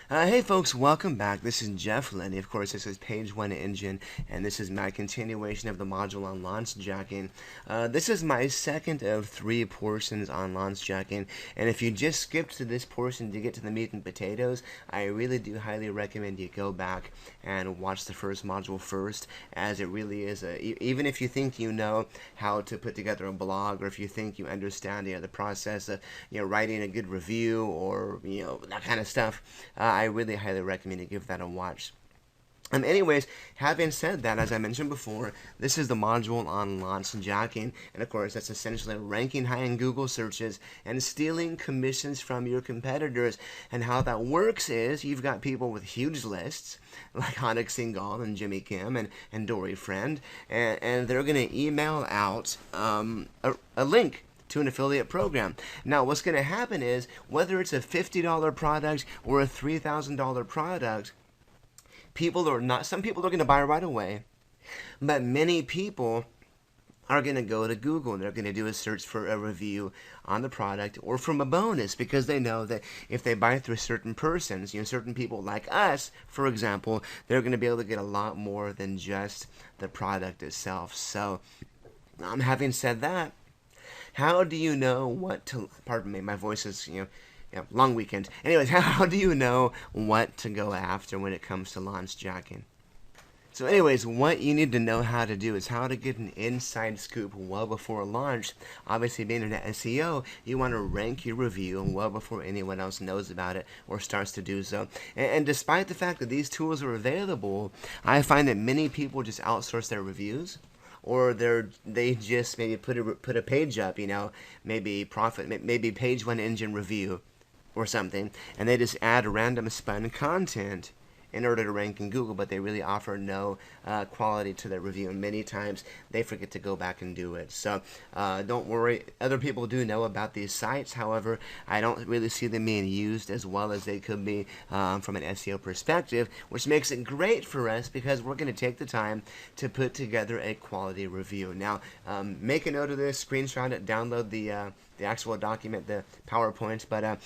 Hey folks, welcome back. This is Jeff Lenny. Of course, this is Page One Engine, and this is my continuation of the module on launch jacking. This is my second of three portions on launch jacking, and if you just skipped to this portion to get to the meat and potatoes, I really do highly recommend you go back and watch the first module first, as it really is even if you think you know how to put together a blog, or if you think you understand the process of writing a good review, or that kind of stuff. I really highly recommend you give that a watch. Anyways, having said that, as I mentioned before, this is the module on launch jacking, and of course that's essentially ranking high in Google searches and stealing commissions from your competitors. And how that works is you've got people with huge lists like Onyx Singal and Jimmy Kim and Dory Friend, and they're going to email out a link to an affiliate program. Now, what's going to happen is, whether it's a $50 product or a $3,000 product, some people are going to buy right away, but many people are going to go to Google and they're going to do a search for a review on the product or from a bonus, because they know that if they buy through certain persons, certain people like us, for example, they're going to be able to get a lot more than just the product itself. So, having said that, how do you know what to, pardon me, my voice is, long weekend. Anyways, how do you know what to go after when it comes to launch jacking? So anyways, what you need to know how to do is how to get an inside scoop well before launch. Obviously, being an SEO, you want to rank your review well before anyone else knows about it or starts to do so. And despite the fact that these tools are available, I find that many people just outsource their reviews, or they just maybe put a page up, maybe Page One Engine review or something, and they just add random spun content in order to rank in Google, but they really offer no quality to their review, and many times they forget to go back and do it. So don't worry, other people do know about these sites. However, I don't really see them being used as well as they could be from an SEO perspective, which makes it great for us because we're going to take the time to put together a quality review. Now, make a note of this, screenshot it, download the actual document, the PowerPoint, but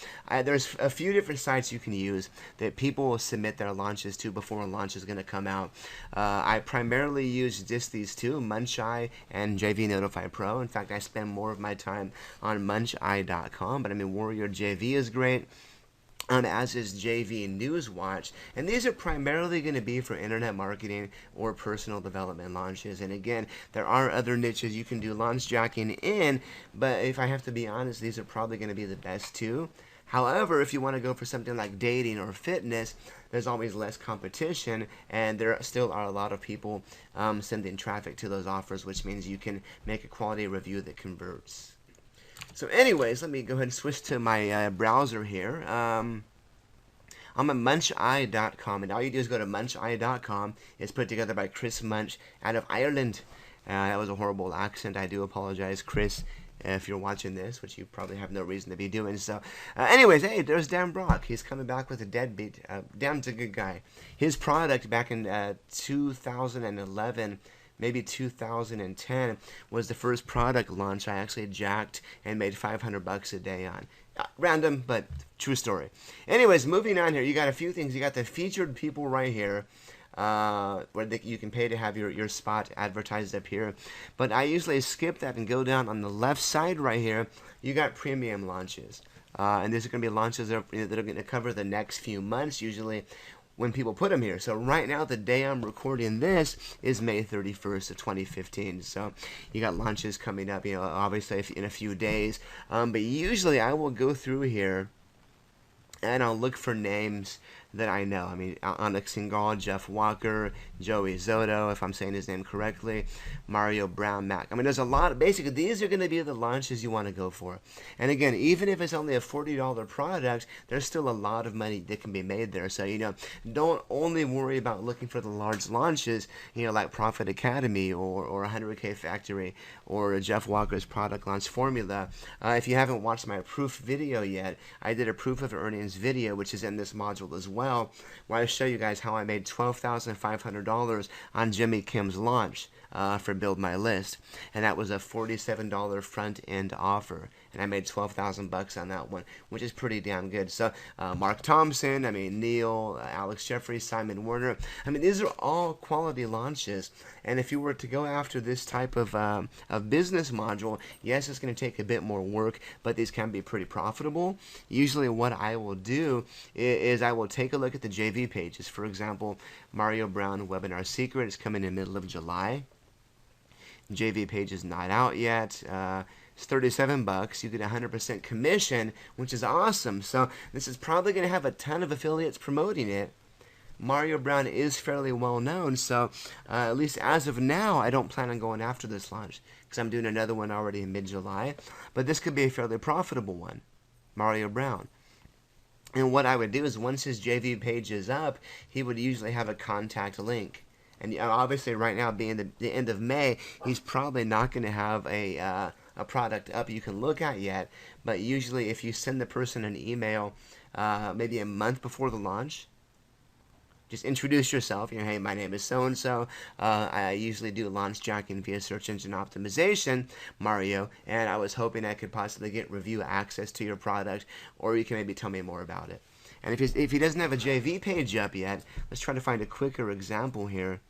there's a few different sites you can use that people will submit their launches to before a launch is going to come out. I primarily use just these two, Muncheye and JV Notify Pro. In fact, I spend more of my time on Muncheye.com, but Warrior JV is great. As is JV Newswatch, and these are primarily going to be for internet marketing or personal development launches. And again, there are other niches you can do launch jacking in, but if I have to be honest, these are probably going to be the best two. However, if you want to go for something like dating or fitness, there's always less competition, and there still are a lot of people sending traffic to those offers, which means you can make a quality review that converts. So anyways, let me go ahead and switch to my browser here. I'm at muncheye.com, and all you do is go to muncheye.com. It's put together by Chris Munch out of Ireland. That was a horrible accent. I do apologize, Chris, if you're watching this, which you probably have no reason to be doing. So anyways, hey, there's Dan Brock. He's coming back with a deadbeat. Dan's a good guy. His product back in 2011, maybe 2010, was the first product launch I actually jacked and made $500 a day on. Random, but true story. Anyways, moving on here, you got a few things. You got the featured people right here, where you can pay to have your spot advertised up here. But I usually skip that and go down on the left side right here. You got premium launches. And these are going to be launches that are going to cover the next few months, usually when people put them here. So right now, the day I'm recording this is May 31st of 2015. So you got launches coming up, obviously in a few days. But usually I will go through here and I'll look for names that I know. Onyx Singal, Jeff Walker, Joey Zotto, if I'm saying his name correctly, Mario Brown, Mac. There's a lot. Basically, these are going to be the launches you want to go for. And again, even if it's only a $40 product, there's still a lot of money that can be made there. So, don't only worry about looking for the large launches, like Profit Academy or 100K Factory or Jeff Walker's product launch formula. If you haven't watched my proof video yet, I did a proof of earnings video, which is in this module as well, where I show you guys how I made $12,500 on Jimmy Kim's launch. for Build My List, and that was a $47 front end offer, and I made 12,000 bucks on that one, which is pretty damn good. So Mark Thompson, I mean Neil, Alex Jeffrey, Simon Werner, I mean these are all quality launches. And if you were to go after this type of business module, yes, it's going to take a bit more work, but these can be pretty profitable. Usually what I will do is I will take a look at the JV pages. For example, Mario Brown Webinar Secret is coming in the middle of July. JV page is not out yet. It's 37 bucks. You get 100% commission, which is awesome. So this is probably going to have a ton of affiliates promoting it. Mario Brown is fairly well known, so at least as of now, I don't plan on going after this launch because I'm doing another one already in mid-July. But this could be a fairly profitable one, Mario Brown. And what I would do is once his JV page is up, he would usually have a contact link. And obviously right now being the end of May, he's probably not going to have a product up you can look at yet. But usually if you send the person an email maybe a month before the launch, just introduce yourself. You know, hey, my name is so-and-so. I usually do launch jacking via search engine optimization, Mario, and I was hoping I could possibly get review access to your product, or you can maybe tell me more about it. And if he doesn't have a JV page up yet, let's try to find a quicker example here.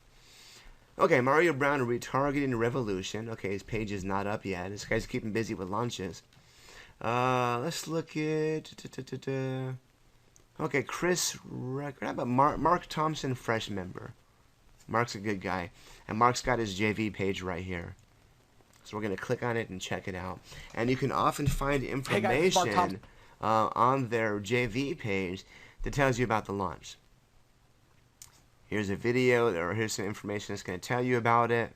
Okay, Mario Brown retargeting revolution. Okay, his page is not up yet. This guy's keeping busy with launches. Let's look at... Okay, Chris Record. How about Mark Thompson, fresh member? Mark's a good guy. And Mark's got his JV page right here. So we're going to click on it and check it out. And you can often find information on their JV page that tells you about the launch. Here's a video, or here's some information that's going to tell you about it.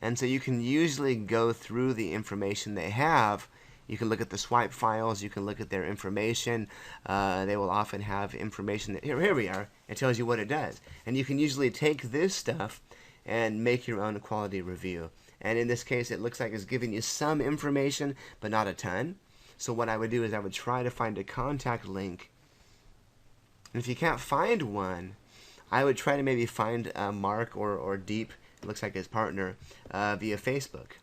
And so you can usually go through the information they have. You can look at the swipe files. You can look at their information. They will often have information that, here we are. It tells you what it does. And you can usually take this stuff and make your own quality review. And in this case, it looks like it's giving you some information, but not a ton. So what I would do is I would try to find a contact link. And if you can't find one, I would try to maybe find Mark or Deep, it looks like his partner, via Facebook.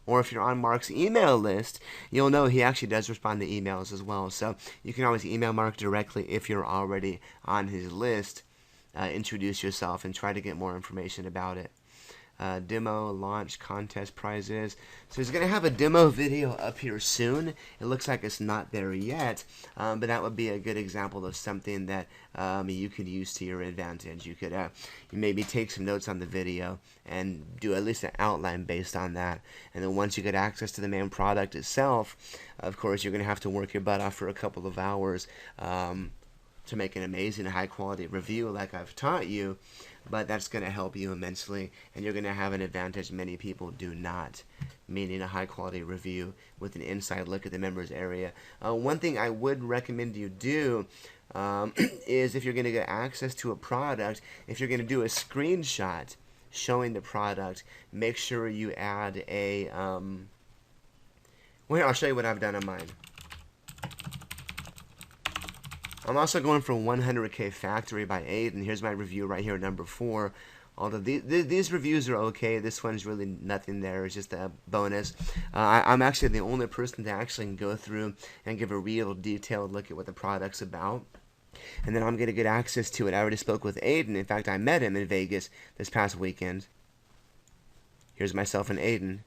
Or if you're on Mark's email list, you'll know he actually does respond to emails as well. So you can always email Mark directly if you're already on his list. Introduce yourself and try to get more information about it. Demo, launch, contest, prizes. So he's going to have a demo video up here soon. It looks like it's not there yet, but that would be a good example of something that you could use to your advantage. You could maybe take some notes on the video and do at least an outline based on that. And then once you get access to the main product itself, of course, you're going to have to work your butt off for a couple of hours to make an amazing high quality review like I've taught you, but that's going to help you immensely, and you're going to have an advantage many people do not, meaning a high quality review with an inside look at the members area. One thing I would recommend you do is if you're going to get access to a product, if you're going to do a screenshot showing the product, make sure you add a well, here, I'll show you what I've done on mine. I'm also going for 100K Factory by Aiden. Here's my review right here, number 4. Although these reviews are okay, this one's really nothing there. It's just a bonus. I'm actually the only person to actually go through and give a real detailed look at what the product's about. And then I'm going to get access to it. I already spoke with Aiden. In fact, I met him in Vegas this past weekend. Here's myself and Aiden.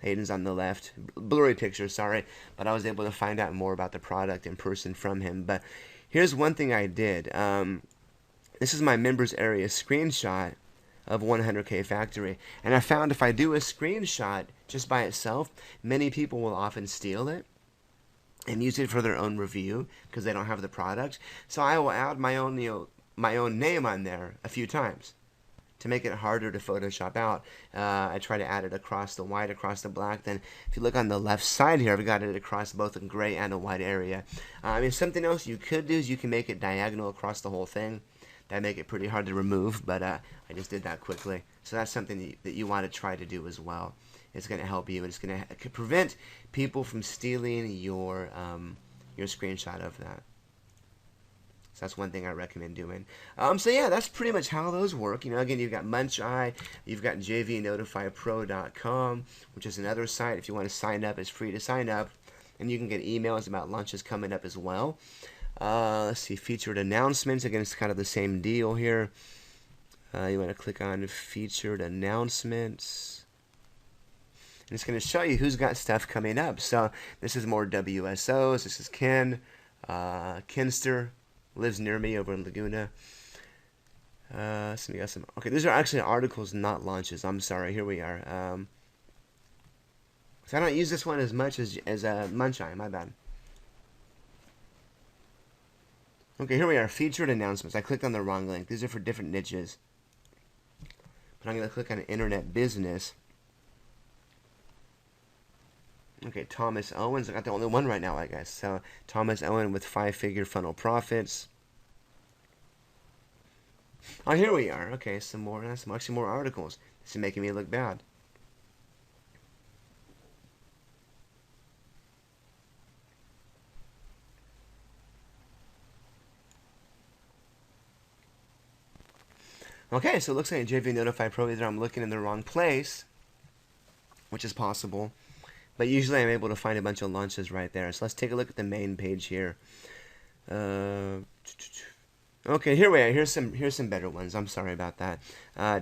Hayden's on the left. Blurry picture, sorry. But I was able to find out more about the product in person from him. But here's one thing I did. This is my members area screenshot of 100K Factory. And I found if I do a screenshot just by itself, many people will often steal it and use it for their own review because they don't have the product. So I will add my own, my own name on there a few times to make it harder to Photoshop out. I try to add it across the white, across the black. Then if you look on the left side here, I've got it across both a gray and a white area. I mean, something else you could do is you can make it diagonal across the whole thing. That'd make it pretty hard to remove, but I just did that quickly. So that's something that you want to try to do as well. It's going to help you, and it's going to prevent people from stealing your screenshot of that. So that's one thing I recommend doing. So yeah, that's pretty much how those work. You know, again, you've got MunchEye, you've got jvnotifypro.com, which is another site. If you want to sign up, it's free to sign up, and you can get emails about launches coming up as well. Let's see, featured announcements. Again, it's kind of the same deal here. You want to click on featured announcements. And it's going to show you who's got stuff coming up. So this is more WSOs. This is Ken. Kinster lives near me over in Laguna. So we got some. Okay, these are actually articles, not launches. I'm sorry. Here we are. So I don't use this one as much as MunchEye. My bad. Okay, here we are. Featured announcements. I clicked on the wrong link. These are for different niches. But I'm going to click on internet business. Okay, Thomas Owens. I got the only one right now, I guess. So Thomas Owen with 5-figure funnel profits. Oh, here we are. Okay, some more. Actually more articles. This is making me look bad. Okay, so it looks like JV Notify Pro, either I'm looking in the wrong place, which is possible, but usually I'm able to find a bunch of launches right there. So let's take a look at the main page here. Okay, here we are. Here's some better ones. I'm sorry about that.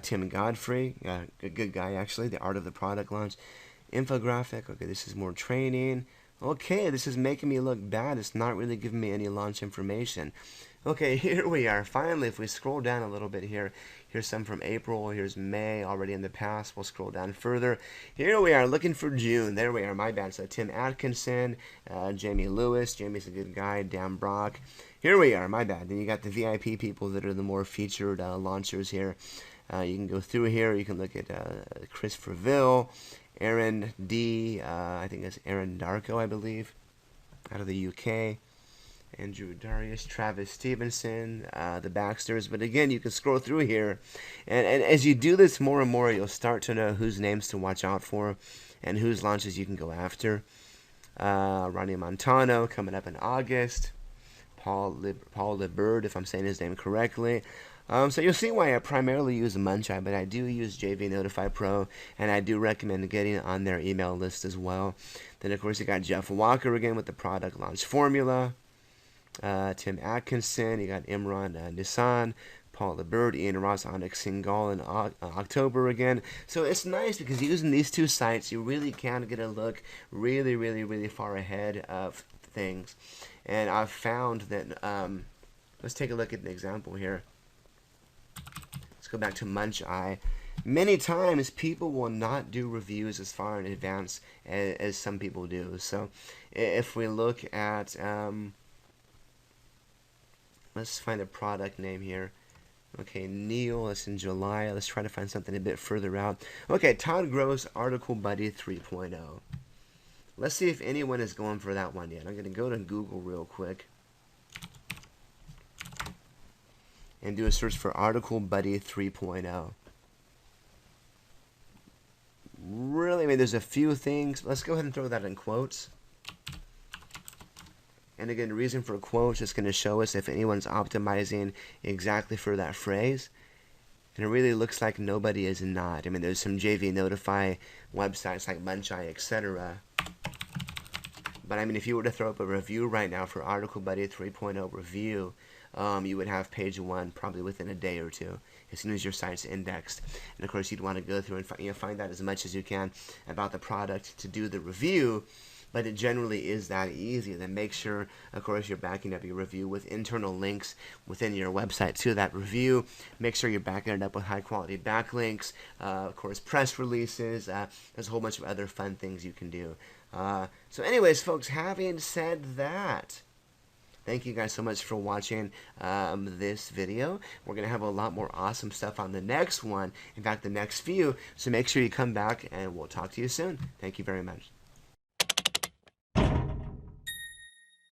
Tim Godfrey, a good guy actually. The Art of the Product Launch. Infographic. Okay, this is more training. Okay, this is making me look bad. It's not really giving me any launch information. Okay, here we are. Finally, if we scroll down a little bit here, here's some from April. Here's May, already in the past. We'll scroll down further. Here we are, looking for June. There we are, my bad. So Tim Atkinson, Jamie Lewis. Jamie's a good guy. Dan Brock. Here we are, my bad. Then you got the VIP people that are the more featured launchers here. You can go through here. You can look at Christopher Ville, Aaron D. I think it's Aaron Darko, I believe, out of the UK. Andrew Darius, Travis Stevenson, the Baxters. But again, you can scroll through here. And as you do this more and more, you'll start to know whose names to watch out for and whose launches you can go after. Ronnie Montano coming up in August. Paul LeBird, if I'm saying his name correctly. So you'll see why I primarily use MunchEye, but I do use JV Notify Pro, and I do recommend getting on their email list as well. Then, of course, you got Jeff Walker again with the product launch formula. Tim Atkinson, you got Imran Nissan, Paul LeBird, Ian Ross, Onyx Singal in October again. So it's nice because using these two sites, you really can get a look really, really, really far ahead of things. And I've found that, let's take a look at an example here. Let's go back to MunchEye. Many times people will not do reviews as far in advance as some people do. So if we look at, let's find a product name here. Okay, Neil, that's in July. Let's try to find something a bit further out. Okay, Todd Gross, Article Buddy 3.0. Let's see if anyone is going for that one yet. I'm going to go to Google real quick and do a search for Article Buddy 3.0. Really, I mean, there's a few things. Let's go ahead and throw that in quotes. And again, the reason for quotes is going to show us if anyone's optimizing exactly for that phrase. And it really looks like nobody is not. I mean, there's some JV Notify websites like MunchEye, etc. But I mean, if you were to throw up a review right now for Article Buddy 3.0 review, you would have page 1 probably within a day or two, as soon as your site's indexed. And of course, you'd want to go through and find out as much as you can about the product to do the review. But it generally is that easy. Then make sure, of course, you're backing up your review with internal links within your website to that review. Make sure you're backing it up with high-quality backlinks, of course, press releases. There's a whole bunch of other fun things you can do. So anyways, folks, having said that, thank you guys so much for watching this video. We're going to have a lot more awesome stuff on the next one. In fact, the next few. So make sure you come back, and we'll talk to you soon. Thank you very much.